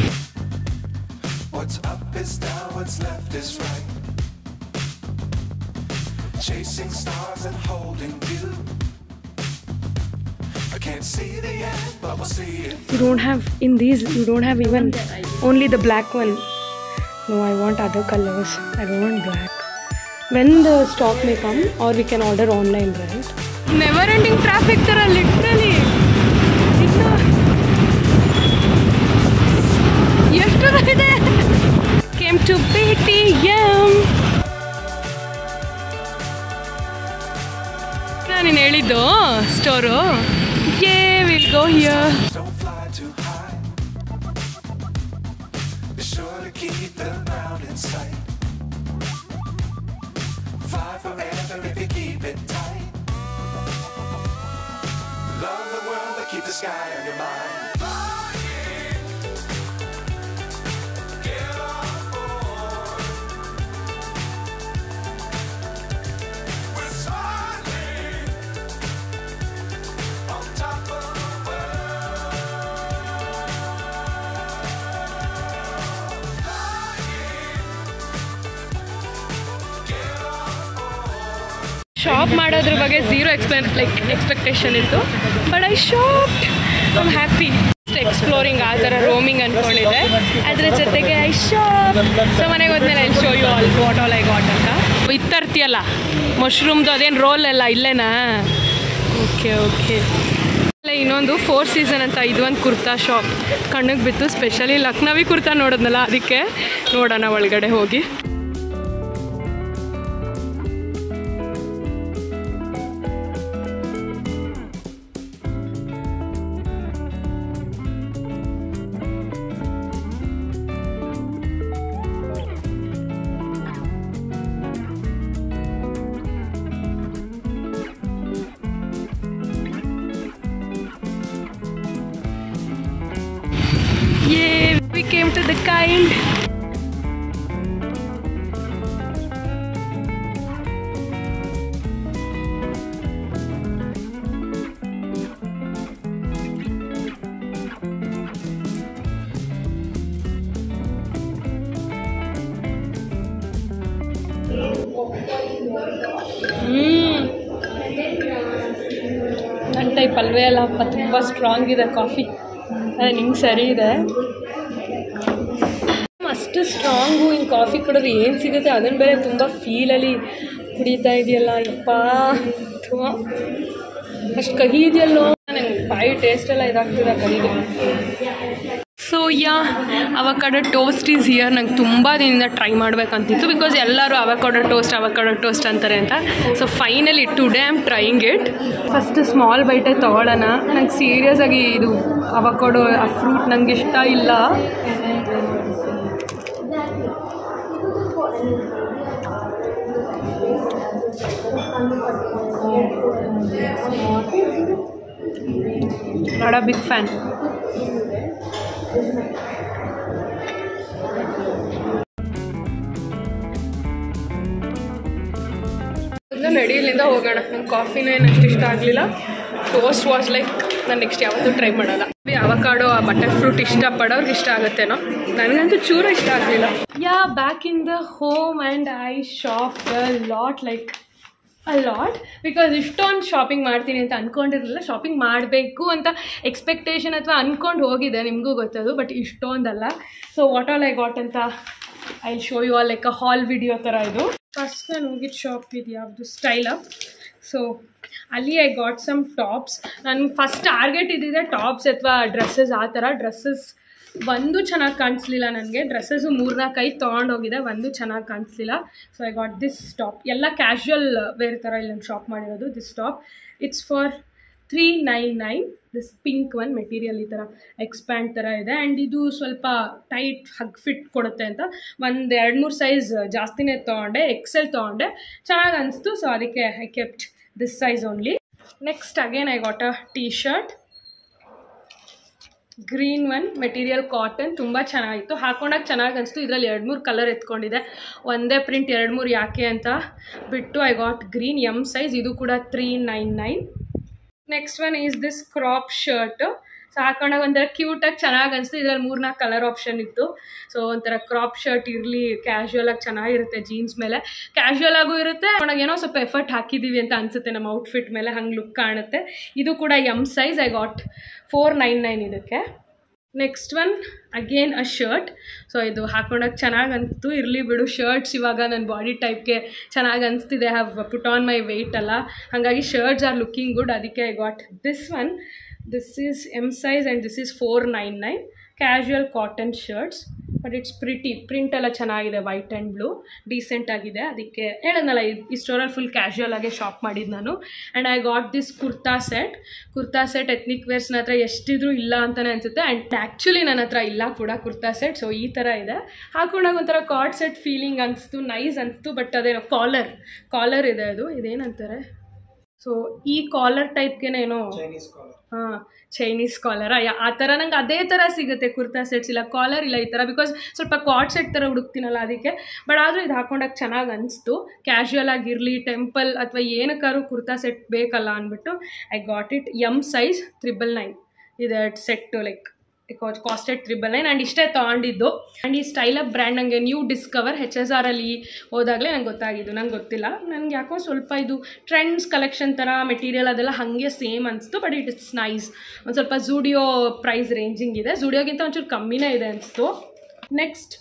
What's up is down, what's left is right. Chasing stars and holding you. I can't see the end, but we'll see it. You don't have, in these, you don't have even only the black one. No, I want other colors. I don't want black. When the stock may come, or we can order online, right? Never ending traffic tara, literally. Yesterday came to PTM. ನಾನು ಹೇಳಿದ್ದು store. Yeah, we'll go here. Don't fly too high. Be sure to keep the ground in sight. Fly forever if you keep it tight. Love the world, but keep the sky on your mind. Shop ಮಾಡೋದ್ರ ಬಗ್ಗೆ zero expectation ಇತ್ತು. But I shopped. I am happy. Exploring ಆ ಥರ roaming ಅಂದ್ಕೊಂಡಿದ್ದೆ. ಅದ್ರ ಜೊತೆಗೆ I shop. So ಮನೆಗೆ ಹೋದ್ಮೇಲೆ I show you all what all I got ಅಂತ. ಇತ್ತರ್ತಿಯಲ್ಲ ಮಶ್ರೂಮ್ದು, ಅದೇನು ರೋಲ್ ಎಲ್ಲ ಇಲ್ಲೇನಾ? Okay okay. ಇನ್ನೊಂದು 4 Seasons ಅಂತ ಇದೊಂದು ಕುರ್ತಾ ಶಾಪ್ ಕಣ್ಣಿಗೆ ಬಿತ್ತು. ಸ್ಪೆಷಲಿ ಲಕ್ನವಿ ಕುರ್ತಾ ನೋಡಿದ್ನಲ್ಲ, ಅದಕ್ಕೆ ನೋಡೋಣ ಒಳಗಡೆ ಹೋಗಿ. Yay, we came to the kind. ನನ್ನ ಟೈಪ್ ಅಲ್ವೇ ಅಲ್ಲಪ್ಪ, ತುಂಬ ಸ್ಟ್ರಾಂಗ್ ಇದೆ ಕಾಫಿ. ಅದೇ ನಿಂಗೆ ಸರಿ ಇದೆ. ಅಷ್ಟು ಸ್ಟ್ರಾಂಗು ಹಿಂಗೆ ಕಾಫಿ ಕುಡಿದ್ರೆ ಏನು ಸಿಗುತ್ತೆ, ಅದನ್ನು ಬೇರೆ ತುಂಬ ಫೀಲಲ್ಲಿ ಕುಡಿತಾ ಇದೆಯಲ್ಲ ಯಪ್ಪ, ಅಥವಾ ಅಷ್ಟು ಕಹಿ ಇದೆಯಲ್ಲೋ, ನಂಗೆ ಬಾಯಿ ಟೇಸ್ಟೆಲ್ಲ ಇದಾಗ್ತಿದೆ ಕಹಿಗೆ. So avocado toast is here. ನಂಗೆ ತುಂಬ ದಿನದಿಂದ ಟ್ರೈ ಮಾಡಬೇಕಂತಿತ್ತು, ಬಿಕಾಸ್ ಎಲ್ಲರೂ ಅವಕಾಡೋ ಟೋಸ್ಟ್ ಅಂತಾರೆ ಅಂತ. So finally today I am trying it. First small ಬೈಟೇ ತೊಗೊಳ್ಳೋಣ. ನಂಗೆ ಸೀರಿಯಸ್ ಆಗಿ ಇದು ಅವಕಾಡೋ ಆ ಫ್ರೂಟ್ ನಂಗೆ ಇಷ್ಟ ಇಲ್ಲ. Not a big fan. ನಡಿಯಲಿಂದ ಹೋಗೋಣ. ನಂಗೆ ಕಾಫಿನೇ ಅಷ್ಟು ಇಷ್ಟ ಆಗಲಿಲ್ಲ. ಟೋಸ್ಟ್ ವಾಸ್ ಲೈಕ್ ನಾನು ನೆಕ್ಸ್ಟ್ ಯಾವತ್ತೂ ಟ್ರೈ ಮಾಡಲ್ಲ. ಅವಕಾಡೋ ಆ ಬಟರ್ ಫ್ರೂಟ್ ಇಷ್ಟಪಡೋರ್ಗೆ ಇಷ್ಟ ಆಗುತ್ತೇನೋ, ನನಗಂತೂ ಚೂರು ಇಷ್ಟ ಆಗಲಿಲ್ಲ. Back in the home and I shop a lot because ಇಷ್ಟೊಂದು ಶಾಪಿಂಗ್ ಮಾಡ್ತೀನಿ ಅಂತ ಅಂದ್ಕೊಂಡಿರಲಿಲ್ಲ. ಶಾಪಿಂಗ್ ಮಾಡಬೇಕು ಅಂತ ಎಕ್ಸ್ಪೆಕ್ಟೇಷನ್ ಅಥವಾ ಅಂದ್ಕೊಂಡು ಹೋಗಿದೆ, ನಿಮಗೂ ಗೊತ್ತದು, ಬಟ್ ಇಷ್ಟೊಂದಲ್ಲ. So what all I got ಅಂತ I show you all like a haul video ಥರ ಇದು. ಫಸ್ಟ್ ನಾನು ಹೋಗಿದ್ದು ಶಾಪ್ ಇದು ಯಾವುದು ಸ್ಟೈಲ್ ಅಪ್. ಸೊ ಅಲ್ಲಿ ಐ ಗಾಟ್ ಸಮ್ ಟಾಪ್ಸ್. ನನಗೆ ಫಸ್ಟ್ ಟಾರ್ಗೆಟ್ ಇದ್ದಿದೆ ಟಾಪ್ಸ್ ಅಥವಾ ಡ್ರೆಸ್ಸಸ್. ಆ ಥರ ಡ್ರೆಸ್ಸಸ್ ಒಂದು ಚೆನ್ನಾಗಿ ಕಾಣಿಸ್ಲಿಲ್ಲ ನನಗೆ. ಡ್ರೆಸ್ಸಸ್ಸು 3-4 ತೊಗೊಂಡೋಗಿದೆ, ಒಂದು ಚೆನ್ನಾಗಿ ಕಾಣಿಸ್ಲಿಲ್ಲ. So I got this top. ಎಲ್ಲ ಕ್ಯಾಶುವಲ್ ವೇರ್ ಥರ ಇಲ್ಲಿ ನಾನು ಶಾಪ್ ಮಾಡಿರೋದು. This top it's for $399. This pink one material ಈ ಥರ ಎಕ್ಸ್ಪ್ಯಾಂಡ್ ಥರ ಇದೆ. ಆ್ಯಂಡ್ ಇದು ಸ್ವಲ್ಪ ಟೈಟ್ ಹಗ್ ಫಿಟ್ ಕೊಡುತ್ತೆ ಅಂತ 1-2-3 ಸೈಜ್ ಜಾಸ್ತಿನೇ ತೊಗೊಂಡೆ. XL ತೊಗೊಂಡೆ, ಚೆನ್ನಾಗಿ ಅನಿಸ್ತು. ಸೊ ಅದಕ್ಕೆ I kept this size only. Next again I got a T shirt, green one material cotton. ತುಂಬ ಚೆನ್ನಾಗಿತ್ತು, ಹಾಕೊಂಡಾಗ ಚೆನ್ನಾಗಿ ಅನಿಸ್ತು. ಇದರಲ್ಲಿ 2-3 ಕಲರ್ ಎತ್ಕೊಂಡಿದೆ, ಒಂದೇ ಪ್ರಿಂಟ್ 2-3 ಯಾಕೆ ಅಂತ ಬಿಟ್ಟು I got green M size. ಇದು ಕೂಡ $399. Next one is this crop shirt. So ಹಾಕೊಂಡಾಗ ಒಂಥರ ಕ್ಯೂಟಾಗಿ ಚೆನ್ನಾಗಿ ಅನಿಸ್ತು. ಇದರಲ್ಲಿ 3-4 ಕಲರ್ ಆಪ್ಷನ್ ಇತ್ತು. ಸೊ ಒಂಥರ ಕ್ರಾಪ್ ಶರ್ಟ್ ಇರಲಿ, ಕ್ಯಾಶುವಲಾಗಿ ಚೆನ್ನಾಗಿರುತ್ತೆ, ಜೀನ್ಸ್ ಮೇಲೆ ಕ್ಯಾಶುವಲ್ ಆಗೂ ಇರುತ್ತೆ. ಹಾಕೊಂಡಾಗ ಏನೋ ಸ್ವಲ್ಪ ಎಫರ್ಟ್ ಹಾಕಿದ್ದೀವಿ ಅಂತ ಅನಿಸುತ್ತೆ ನಮ್ಮ ಔಟ್ಫಿಟ್ ಮೇಲೆ, ಹಂಗೆ ಲುಕ್ ಕಾಣುತ್ತೆ. ಇದು ಕೂಡ ಎಮ್ ಸೈಜ್. ಐ ಗಾಟ್ $499 ಇದಕ್ಕೆ. ನೆಕ್ಸ್ಟ್ ಒನ್ ಅಗೇನ್ ಅ ಶರ್ಟ್. ಸೊ ಇದು ಹಾಕೊಂಡಾಗ ಚೆನ್ನಾಗಿ ಅನಿಸ್ತು. ಇರಲಿ ಬಿಡು, ಶರ್ಟ್ಸ್ ಇವಾಗ ನನ್ನ ಬಾಡಿ ಟೈಪ್ಗೆ ಚೆನ್ನಾಗಿ ಅನಿಸ್ತಿದೆ. Have put on my weight ಅಲ್ಲ, ಹಾಗಾಗಿ ಶರ್ಟ್ಸ್ ಆರ್ ಲುಕಿಂಗ್ ಗುಡ್. ಅದಕ್ಕೆ I got this one. This is M size and this is $499. Casual cotton shirts, but it's pretty. Print ಎಲ್ಲ ಚೆನ್ನಾಗಿದೆ, ವೈಟ್ ಆ್ಯಂಡ್ ಬ್ಲೂ, ಡೀಸೆಂಟ್ ಆಗಿದೆ. ಅದಕ್ಕೆ ಹೇಳೋದಲ್ಲ, ಈ ಸ್ಟೋರಲ್ಲಿ ಫುಲ್ ಕ್ಯಾಶುವಲ್ ಆಗೇ ಶಾಪ್ ಮಾಡಿದ್ದು ನಾನು. And I got this kurta set. Ethnic ವೇರ್ಸ್ನ ಹತ್ರ ಎಷ್ಟಿದ್ರೂ ಇಲ್ಲ ಅಂತಲೇ ಅನಿಸುತ್ತೆ. ಆ್ಯಂಡ್ ಆ್ಯಕ್ಚುಲಿ ನನ್ನ ಹತ್ರ ಇಲ್ಲ ಕೂಡ ಕುರ್ತಾ ಸೆಟ್. ಸೊ ಈ ಥರ ಇದೆ, ಹಾಕೊಂಡಾಗ ಒಂಥರ ಕಾರ್ಡ್ ಸೆಟ್ ಫೀಲಿಂಗ್ ಅನಿಸ್ತು, ನೈಸ್ ಅನಿಸ್ತು. ಬಟ್ ಅದೇನೋ ಕಾಲರ್ ಇದೆ, ಇದೇನಂತಾರೆ. ಸೊ ಈ ಕಾಲರ್ ಟೈಪ್ಗೆ ಏನೋ ಚೈನೀಸ್ ಕಾಲರ್ ಆ ಥರ ನಂಗೆ ಅದೇ ಥರ ಸಿಗುತ್ತೆ ಕುರ್ತಾ ಸೆಟ್ಸ್. ಇಲ್ಲ ಕಾಲರ್ ಇಲ್ಲ ಈ ಥರ, ಬಿಕಾಸ್ ಸ್ವಲ್ಪ ಕಾರ್ಡ್ ಸೆಟ್ ಥರ ಹುಡುಕ್ತೀನಲ್ಲ ಅದಕ್ಕೆ. ಬಟ್ ಆದರೂ ಇದು ಹಾಕೊಂಡಾಗ ಚೆನ್ನಾಗಿ ಅನಿಸ್ತು. ಕ್ಯಾಶುವಲ್ ಆಗಿರಲಿ, ಟೆಂಪಲ್ ಅಥವಾ ಏನಕ್ಕಾದ್ರೂ ಕುರ್ತಾ ಸೆಟ್ ಬೇಕಲ್ಲ ಅಂದ್ಬಿಟ್ಟು I got it. M size $999 ಇದೆ ಸೆಟ್ಟು. ಲೈಕ್ ಕಾಸ್ಟೆಡ್ $999 ಆ್ಯಂಡ್ ಇಷ್ಟೇ ತೊಗೊಂಡಿದ್ದು. ಆ್ಯಂಡ್ ಈ ಸ್ಟೈಲ್ ಅಪ್ ಬ್ರ್ಯಾಂಡ್ ನನಗೆ ನ್ಯೂ ಡಿಸ್ಕವರ್ HSR ಅಲ್ಲಿ ಹೋದಾಗಲೇ ನಂಗೆ ಗೊತ್ತಾಗಿದ್ದು. ನಂಗೆ ಗೊತ್ತಿಲ್ಲ, ನನಗೆ ಯಾಕೋ ಸ್ವಲ್ಪ ಇದು ಟ್ರೆಂಡ್ಸ್ ಕಲೆಕ್ಷನ್ ಥರ ಮೆಟೀರಿಯಲ್ ಅದೆಲ್ಲ ಹಾಗೆ ಸೇಮ್ ಅನಿಸ್ತು. But it is nice. ಒಂದು ಸ್ವಲ್ಪ ಝೂಡಿಯೋ ಪ್ರೈಸ್ ರೇಂಜಿಂಗ್ ಇದೆ, ಝೂಡಿಯೋಗಿಂತ ಒಂಚೂರು ಕಮ್ಮಿನೇ ಇದೆ ಅನಿಸ್ತು. ನೆಕ್ಸ್ಟ್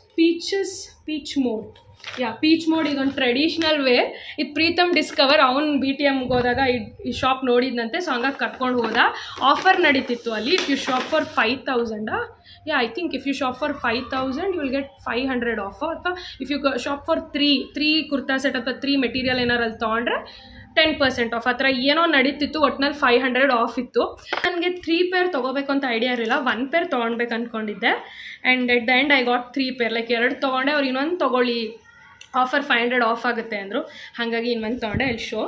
ಪೀಚ್ ಮೋಡ್ ಇದೊಂದು ಟ್ರೆಡಿಷ್ನಲ್ ವೇರ್. ಇದು ಪ್ರೀತಮ್ ಡಿಸ್ಕವರ್, ಅವ್ನು BTMಗೆ ಹೋದಾಗ ಈ ಶಾಪ್ ನೋಡಿದ್ನಂತೆ. ಸೊ ಹಂಗಾಗಿ ಕರ್ಕೊಂಡು ಹೋದ. ಆಫರ್ ನಡೀತಿತ್ತು ಅಲ್ಲಿ. If you shop for 5,000 I think if you shop for 5,000 you will get 500 off. ಅಥವಾ if you shop for 3 kurta set ಅಥವಾ 3 ಮೆಟೀರಿಯಲ್ ಏನಾರು ಅಲ್ಲಿ ತೊಗೊಂಡ್ರೆ 10% ಆಫ್. ಆ ಥರ ಏನೋ ನಡೀತಿತ್ತು. ಒಟ್ಟಿನಲ್ಲಿ 500 ಆಫ್ ಇತ್ತು. ನನಗೆ 3 ಪೇರ್ ತೊಗೋಬೇಕು ಅಂತ ಐಡಿಯಾ ಇರಲಿಲ್ಲ, 1 ಪೇರ್ ತೊಗೊಳ್ಬೇಕು ಅಂದ್ಕೊಂಡಿದ್ದೆ. And at the end I got 3 pair. Like 2 ತೊಗೊಂಡೆ, ಅವ್ರು ಇನ್ನೊಂದು ತೊಗೊಳ್ಳಿ ಆಫರ್ 500 ಆಫ್ ಆಗುತ್ತೆ ಅಂದರು. ಹಾಗಾಗಿ ಇನ್ನೊಂದು ತೊಗೊಂಡೆ. ಅಲ್ಲಿ ಶೋ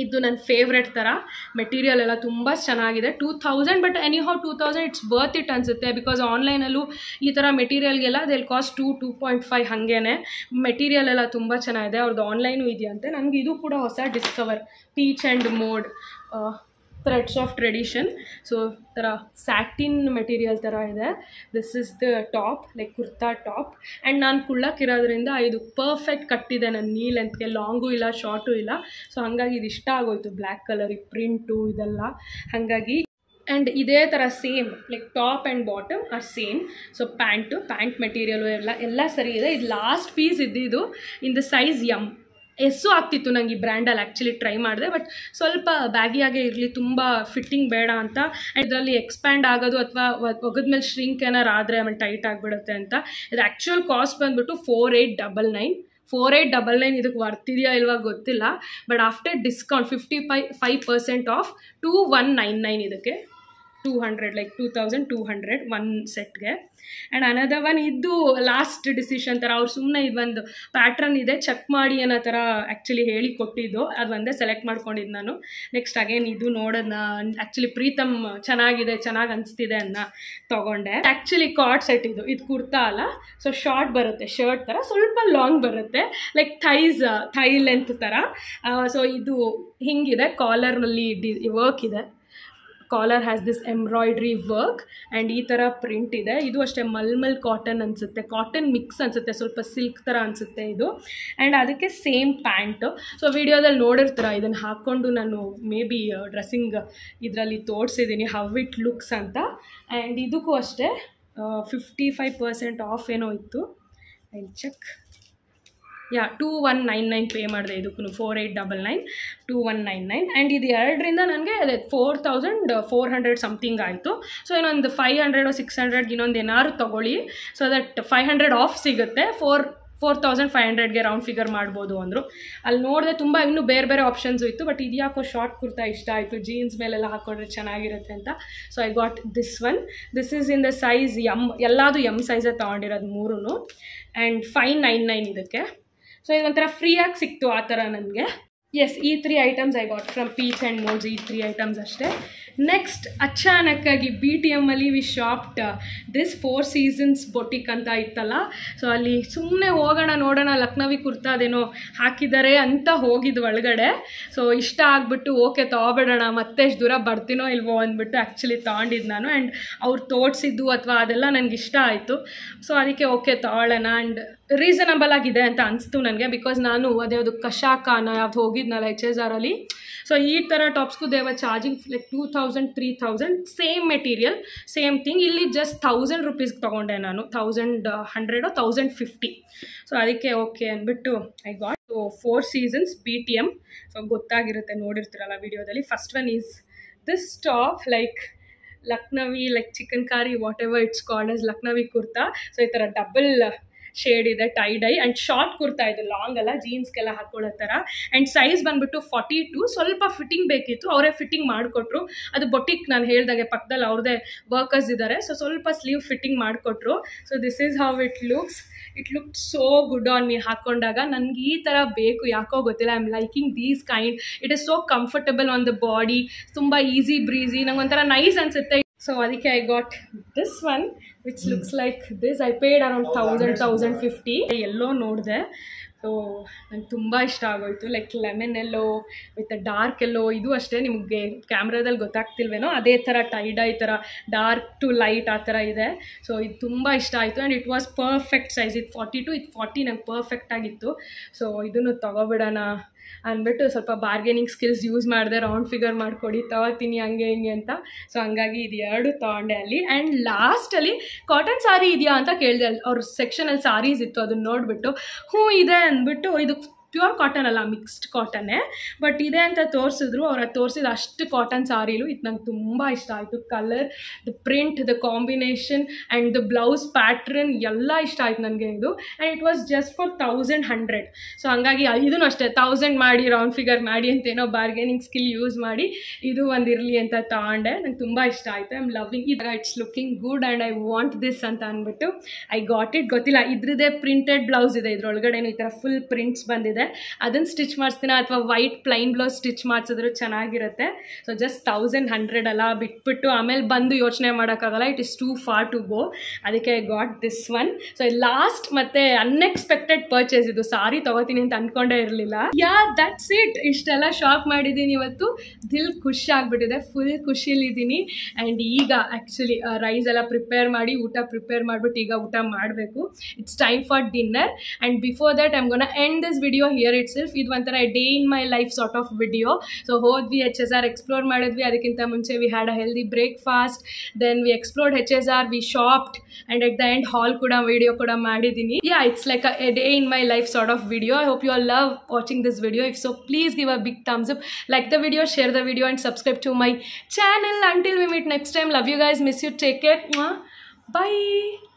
ಇದು ನನ್ನ ಫೇವ್ರೆಟ್ ಥರ. ಮೆಟೀರಿಯಲ್ ಎಲ್ಲ ತುಂಬ ಚೆನ್ನಾಗಿದೆ. 2000 but anyhow 2000 it's worth it ಅನಿಸುತ್ತೆ. ಬಿಕಾಸ್ ಆನ್ಲೈನಲ್ಲೂ ಈ ಥರ ಮೆಟೀರಿಯಲ್ಗೆಲ್ಲ ದೆಲ್ ಕಾಸ್ಟ್ 2.5 ಹಾಗೇ. ಮೆಟೀರಿಯಲ್ ಎಲ್ಲ ತುಂಬ ಚೆನ್ನಾಗಿದೆ. ಅವ್ರದ್ದು ಆನ್ಲೈನು ಇದೆಯಂತೆ. ನನಗೆ ಇದು ಕೂಡ ಹೊಸ discover peach and mode threads of tradition. So ಥರ ಸ್ಯಾಟಿನ್ ಮೆಟೀರಿಯಲ್ ಥರ ಇದೆ. This is the top, like kurta top. And ನಾನು ಕುಳ್ಳಕ್ಕಿರೋದ್ರಿಂದ ಇದು ಪರ್ಫೆಕ್ಟ್ ಕಟ್ಟಿದೆ ನನ್ನ ನೀ ಲೆಂತ್ಗೆ, ಲಾಂಗೂ ಇಲ್ಲ ಶಾರ್ಟು ಇಲ್ಲ. ಸೊ ಹಾಗಾಗಿ ಇದು ಇಷ್ಟ ಆಗೋಯ್ತು, ಬ್ಲ್ಯಾಕ್ ಕಲರ್ ಈ ಪ್ರಿಂಟು ಇದೆಲ್ಲ. ಹಾಗಾಗಿ ಆ್ಯಂಡ್ ಇದೇ ಥರ same like top and bottom are same. So pant material ಎಲ್ಲ ಸರಿ ಇದೆ. ಇದು ಲಾಸ್ಟ್ ಪೀಸ್ ಇದ್ದಿದ್ದು in the size M. S ಆಗ್ತಿತ್ತು ನಂಗೆ ಈ ಬ್ರ್ಯಾಂಡಲ್ಲಿ ಆ್ಯಕ್ಚುಲಿ ಟ್ರೈ ಮಾಡಿದೆ, ಬಟ್ ಸ್ವಲ್ಪ ಬ್ಯಾಗಿಯಾಗೇ ಇರಲಿ, ತುಂಬ ಫಿಟ್ಟಿಂಗ್ ಬೇಡ ಅಂತ. ಇದರಲ್ಲಿ ಎಕ್ಸ್ಪ್ಯಾಂಡ್ ಆಗೋದು ಅಥವಾ ಒಗದ್ಮೇಲೆ ಶ್ರಿಂಕ್ ಏನಾರು ಆದರೆ ಆಮೇಲೆ ಟೈಟ್ ಆಗಿಬಿಡುತ್ತೆ ಅಂತ. ಇದು ಆ್ಯಕ್ಚುಯಲ್ ಕಾಸ್ಟ್ ಬಂದುಬಿಟ್ಟು 4899 ಇದಕ್ಕೆ ವರ್ತಿದೆಯಾ ಇಲ್ವಾ ಗೊತ್ತಿಲ್ಲ, ಬಟ್ ಆಫ್ಟರ್ ಡಿಸ್ಕೌಂಟ್ 55% ಆಫ್ 2199 ಇದಕ್ಕೆ 200 ಲೈಕ್ 2200 ಒನ್ ಸೆಟ್ಗೆ. ಆ್ಯಂಡ್ ಅನದರ್ ಒನ್ ಇದು ಲಾಸ್ಟ್ ಡಿಸಿಷನ್ ಥರ ಅವ್ರು ಸುಮ್ಮನೆ ಇದೊಂದು ಪ್ಯಾಟ್ರನ್ ಇದೆ ಚೆಕ್ ಮಾಡಿ ಅನ್ನೋ ಥರ ಆ್ಯಕ್ಚುಲಿ ಹೇಳಿ ಕೊಟ್ಟಿದ್ದು, ಅದು ಒಂದೇ ಸೆಲೆಕ್ಟ್ ಮಾಡ್ಕೊಂಡಿದ್ದು ನಾನು. ನೆಕ್ಸ್ಟ್ ಅಗೇನ್ ಇದು ನೋಡೋದನ್ನ ಆ್ಯಕ್ಚುಲಿ ಪ್ರೀತಮ್ ಚೆನ್ನಾಗಿದೆ, ಚೆನ್ನಾಗಿ ಅನಿಸ್ತಿದೆ ಅನ್ನೋ ತೊಗೊಂಡೆ. ಆ್ಯಕ್ಚುಲಿ ಕಾರ್ಡ್ ಸೆಟ್ ಇದು ಕುರ್ತಾ ಅಲ್ಲ, ಸೊ ಶಾರ್ಟ್ ಬರುತ್ತೆ, ಶರ್ಟ್ ಥರ ಸ್ವಲ್ಪ ಲಾಂಗ್ ಬರುತ್ತೆ, ಲೈಕ್ ಥೈ ಲೆಂತ್ ಥರ. ಸೊ ಇದು ಹಿಂಗಿದೆ, ಕಾಲರ್ನಲ್ಲಿ ವರ್ಕ್ ಇದೆ, collar has this embroidery work and ಈ ಥರ ಪ್ರಿಂಟ್ ಇದೆ. ಇದು ಅಷ್ಟೇ ಮಲ್ಮಲ್ ಕಾಟನ್ ಅನಿಸುತ್ತೆ, ಕಾಟನ್ ಮಿಕ್ಸ್ ಅನಿಸುತ್ತೆ, ಸ್ವಲ್ಪ ಸಿಲ್ಕ್ ಥರ ಅನಿಸುತ್ತೆ ಇದು. ಆ್ಯಂಡ್ ಅದಕ್ಕೆ ಸೇಮ್ ಪ್ಯಾಂಟು. ಸೊ ವಿಡಿಯೋದಲ್ಲಿ ನೋಡಿರ್ತೀರ, ಇದನ್ನು ಹಾಕ್ಕೊಂಡು ನಾನು ಮೇ ಬಿ ಡ್ರೆಸ್ಸಿಂಗ್ ಇದರಲ್ಲಿ ತೋರಿಸಿದ್ದೀನಿ ಹೌ ಇಟ್ ಲುಕ್ಸ್ ಅಂತ. ಆ್ಯಂಡ್ ಇದಕ್ಕೂ ಅಷ್ಟೇ 55% ಆಫ್ ಏನೋ ಇತ್ತು, ಐ ಚೆಕ್. 2199 ಪೇ ಮಾಡಿದೆ ಇದಕ್ಕೂ, 4899 2199. ಆ್ಯಂಡ್ ಇದು ಎರಡರಿಂದ ನನಗೆ ಅದೇ 4400 ಸಮಥಿಂಗ್ ಆಯಿತು. ಸೊ ಇನ್ನೊಂದು 500 600 ಇನ್ನೊಂದು ಏನಾದ್ರು ತೊಗೊಳ್ಳಿ, ಸೊ ದಟ್ 500 ಆಫ್ ಸಿಗುತ್ತೆ. 4500ಗೆ ರೌಂಡ್ ಫಿಗರ್ ಮಾಡ್ಬೋದು ಅಂದರು. ಅಲ್ಲಿ ನೋಡಿದೆ ತುಂಬ ಇನ್ನೂ ಬೇರೆ ಬೇರೆ ಆಪ್ಷನ್ಸು ಇತ್ತು, ಬಟ್ ಇದು ಯಾಕೋ ಶಾರ್ಟ್ ಕುರ್ತಾ ಇಷ್ಟ ಆಯಿತು, ಜೀನ್ಸ್ ಮೇಲೆಲ್ಲ ಹಾಕ್ಕೊಂಡ್ರೆ ಚೆನ್ನಾಗಿರುತ್ತೆ ಅಂತ. So I got this one. This is in the size M, ಎಲ್ಲದು ಎಮ್ ಸೈಜೇ ತೊಗೊಂಡಿರೋದು ಮೂರೂ. ಆ್ಯಂಡ್ 599 ಇದಕ್ಕೆ. ಸೊ ಇದೊಂಥರ ಫ್ರೀಯಾಗಿ ಸಿಕ್ತು ಆ ಥರ ನನಗೆ. ಎಸ್, ಈ 3 items I got from Peach and ಮೋಜಿ, ಈ 3 ಐಟಮ್ಸ್ ಅಷ್ಟೇ. ನೆಕ್ಸ್ಟ್ ಅಚಾನಕ್ಕಾಗಿ BTM ಅಲ್ಲಿ we shopped this 4 Seasons boutique ಅಂತ ಇತ್ತಲ್ಲ. ಸೊ ಅಲ್ಲಿ ಸುಮ್ಮನೆ ಹೋಗೋಣ ನೋಡೋಣ ಲಕ್ನವಿ ಕುರ್ತಾದೇನೋ ಹಾಕಿದ್ದಾರೆ ಅಂತ ಹೋಗಿದ್ದು ಒಳಗಡೆ. ಸೊ ಇಷ್ಟ ಆಗಿಬಿಟ್ಟು ಓಕೆ ತೊಗೊಬಿಡೋಣ, ಮತ್ತೆ ಎಷ್ಟು ದೂರ ಬರ್ತೀನೋ ಇಲ್ವೋ ಅಂದ್ಬಿಟ್ಟು ಆ್ಯಕ್ಚುಲಿ ತೊಗೊಂಡಿದ್ದು ನಾನು. ಆ್ಯಂಡ್ ಅವ್ರು ತೋರಿಸಿದ್ದು ಅಥವಾ ಅದೆಲ್ಲ ನನಗೆ ಇಷ್ಟ ಆಯಿತು. ಸೊ ಅದಕ್ಕೆ ಓಕೆ ತೊಗೊಳ್ಳೋಣ. ಆ್ಯಂಡ್ ರೀಸನಬಲ್ ಆಗಿದೆ ಅಂತ ಅನಿಸ್ತು ನನಗೆ, ಬಿಕಾಸ್ ನಾನು ಅದೇ ಅದು ಕಶಾಕನ ಯಾವ್ದು ಹೋಗಿದ್ನಲ್ಲ HSR ಅಲ್ಲಿ. ಸೊ ಈ ಥರ ಟಾಪ್ಸ್ಗೂ ದೇವ charging like 2000 3000 same material same thing. ಇಲ್ಲಿ ಜಸ್ಟ್ 1000 ರೂಪೀಸ್ಗೆ ತೊಗೊಂಡೆ ನಾನು, 1100 1050. ಸೊ ಅದಕ್ಕೆ ಓಕೆ ಅಂದ್ಬಿಟ್ಟು I got. So 4 Seasons BTM. So ಗೊತ್ತಾಗಿರುತ್ತೆ, ನೋಡಿರ್ತೀರಲ್ಲ ವಿಡಿಯೋದಲ್ಲಿ. First one is this top, like Lucknowi, like chikankari, whatever it's called as Lucknowi kurta. So ಈ ಥರ ಡಬಲ್ ಶೇಡ್ ಇದೆ, tie dye and short kurta ಇದು, ಲಾಂಗ್ ಅಲ್ಲ, ಜೀನ್ಸ್ಗೆಲ್ಲ ಹಾಕೊಳ್ಳೋ ಥರ. ಆ್ಯಂಡ್ ಸೈಜ್ ಬಂದುಬಿಟ್ಟು 42. ಸ್ವಲ್ಪ ಫಿಟ್ಟಿಂಗ್ ಬೇಕಿತ್ತು, ಅವರೇ ಫಿಟ್ಟಿಂಗ್ ಮಾಡಿಕೊಟ್ರು. ಅದು ಬೊಟಿಕ್ ನಾನು ಹೇಳ್ದಾಗೆ ಪಕ್ಕದಲ್ಲಿ ಅವ್ರದ್ದೇ ವರ್ಕರ್ಸ್ ಇದ್ದಾರೆ. ಸೊ ಸ್ವಲ್ಪ ಸ್ಲೀವ್ ಫಿಟ್ಟಿಂಗ್ ಮಾಡಿಕೊಟ್ರು. So this is how it looks. It look so good on me. ಹಾಕ್ಕೊಂಡಾಗ ನನಗೆ ಈ ಥರ ಬೇಕು, ಯಾಕೋ ಗೊತ್ತಿಲ್ಲ. I am liking these kind. It is so comfortable on the body, ತುಂಬ ಈಸಿ ಬ್ರೀಸಿ, ನಂಗೆ ಒಂಥರ ನೈಸ್ ಅನಿಸುತ್ತೆ. ಸೊ ಅದಕ್ಕೆ I got this one which looks like this. I paid around 1000-1050. ಎಲ್ಲೋ ನೋಡಿದೆ, ಸೊ ನಂಗೆ ತುಂಬ ಇಷ್ಟ ಆಗೋಯ್ತು. Like lemon yellow with dark ಎಲ್ಲೋ. ಇದು ಅಷ್ಟೇ, ನಿಮಗೆ ಕ್ಯಾಮ್ರಾದಲ್ಲಿ ಗೊತ್ತಾಗ್ತಿಲ್ವೇನೋ, ಅದೇ ಥರ ಟೈಡೈ ಥರ ಡಾರ್ಕ್ ಟು ಲೈಟ್ ಆ ಥರ ಇದೆ. ಸೊ ಇದು ತುಂಬ ಇಷ್ಟ ಆಯಿತು. And it was perfect size. ಇದು 42, ಇದು 40 ನಂಗೆ ಪರ್ಫೆಕ್ಟ್ ಆಗಿತ್ತು. ಸೊ ಇದನ್ನು ತೊಗೊಬಿಡೋಣ ಅಂದ್ಬಿಟ್ಟು ಸ್ವಲ್ಪ ಬಾರ್ಗೇನಿಂಗ್ ಸ್ಕಿಲ್ಸ್ ಯೂಸ್ ಮಾಡಿದೆ, ರೌಂಡ್ ಫಿಗರ್ ಮಾಡಿಕೊಡಿ ತೊಗೋತೀನಿ ಹಂಗೆ ಹಿಂಗೆ ಅಂತ. ಸೊ ಹಂಗಾಗಿ ಇದು 2 ತೊಗೊಂಡೆ ಅಲ್ಲಿ. ಆ್ಯಂಡ್ ಲಾಸ್ಟಲ್ಲಿ ಕಾಟನ್ ಸಾರಿ ಇದೆಯಾ ಅಂತ ಕೇಳಿದೆ. ಅವ್ರ ಸೆಕ್ಷನಲ್ಲಿ ಸಾರೀಸ್ ಇತ್ತು, ಅದನ್ನ ನೋಡಿಬಿಟ್ಟು ಹ್ಞೂ ಇದೆ ಅಂದ್ಬಿಟ್ಟು, ಇದು ಪ್ಯೂರ್ ಕಾಟನ್ ಅಲ್ಲ, ಮಿಕ್ಸ್ಡ್ ಕಾಟನ್ನೇ, ಬಟ್ ಇದೆ ಅಂತ ತೋರಿಸಿದ್ರು. ಅವ್ರು ಅದು ತೋರಿಸಿದ ಅಷ್ಟು ಕಾಟನ್ ಸಾರೀಲು ಇದು ನಂಗೆ ತುಂಬ ಇಷ್ಟ ಆಯಿತು. Colour, the print, the combination and the blouse pattern ಎಲ್ಲ ಇಷ್ಟ ಆಯ್ತು ನನಗೆ ಇದು. And it was just for 1100. So ಹಂಗಾಗಿ ಇದೂ ಅಷ್ಟೇ 1000 ಮಾಡಿ ರೌಂಡ್ ಫಿಗರ್ ಮಾಡಿ ಅಂತೇನೋ ಬಾರ್ಗೇನಿಂಗ್ ಸ್ಕಿಲ್ ಯೂಸ್ ಮಾಡಿ ಇದು ಒಂದು ಇರಲಿ ಅಂತ ತೊಗೊಂಡೆ. ನಂಗೆ ತುಂಬ ಇಷ್ಟ ಆಯಿತು. I am loving it. It's looking good and I want this ಅಂತ ಅಂದ್ಬಿಟ್ಟು ಐ ಗಾಟ್ ಇಟ್. ಗೊತ್ತಿಲ್ಲ, ಇದ್ರದ್ದೇ ಪ್ರಿಂಟೆಡ್ ಬ್ಲೌಸ್ ಇದೆ, ಇದ್ರೊಳಗಡೆನೂ ಈ ಥರ ಫುಲ್ ಪ್ರಿಂಟ್ಸ್ ಬಂದಿದೆ. ಅದನ್ನು ಸ್ಟಿಚ್ ಮಾಡಿಸ್ತೀನ ಅಥವಾ ವೈಟ್ ಪ್ಲೈನ್ ಬ್ಲೌಸ್ ಸ್ಟಿಚ್ ಮಾಡಿಸಿದ್ರು ಚೆನ್ನಾಗಿರುತ್ತೆ. ಸೊ ಜಸ್ಟ್ 1100 ಅಲ್ಲ ಬಿಟ್ಬಿಟ್ಟು ಆಮೇಲೆ ಬಂದು ಯೋಚನೆ ಮಾಡೋಕ್ಕಾಗಲ್ಲ, it is too far to go. ಅದಕ್ಕೆ I got this one. So last ಮತ್ತೆ ಅನ್ಎಕ್ಸ್ಪೆಕ್ಟೆಡ್ ಪರ್ಚೇಸ್ ಇದು. ಸಾರಿ ತೊಗೋತೀನಿ ಅಂತ ಅಂದ್ಕೊಂಡೇ ಇರಲಿಲ್ಲ. Yeah that's it. ಇಷ್ಟೆಲ್ಲ ಶಾಪ್ ಮಾಡಿದ್ದೀನಿ ಇವತ್ತು. ದಿಲ್ ಖುಷಿ ಆಗಿಬಿಟ್ಟಿದೆ, ಫುಲ್ ಖುಷಿಲಿದ್ದೀನಿ. ಆ್ಯಂಡ್ ಈಗ ಆ್ಯಕ್ಚುಲಿ ರೈಸ್ ಎಲ್ಲ ಪ್ರಿಪೇರ್ ಮಾಡಿ ಊಟ ಪ್ರಿಪೇರ್ ಮಾಡಿಬಿಟ್ಟು ಈಗ ಊಟ ಮಾಡಬೇಕು. It's time for dinner. And before that I'm gonna end this video here ಇಟ್ ಸೆಲ್ಫ್. ಇದು ಒಂಥರ day in my life sort of video. So ಹೋದ್ವಿ, HSR ಎಕ್ಸ್ಪ್ಲೋರ್ ಮಾಡಿದ್ವಿ. ಅದಕ್ಕಿಂತ ಮುಂಚೆ we had a healthy breakfast, then we explored HSR, we shopped, and at the end haul ಕೂಡ video ಕೂಡ ಮಾಡಿದ್ದೀನಿ. Yeah, it's like a day in my life sort of video. I hope you all love watching this video. If so, please give a big thumbs up, like the video, share the video, and subscribe to my channel. Until we meet next time, love you guys, miss you, take care. Bye.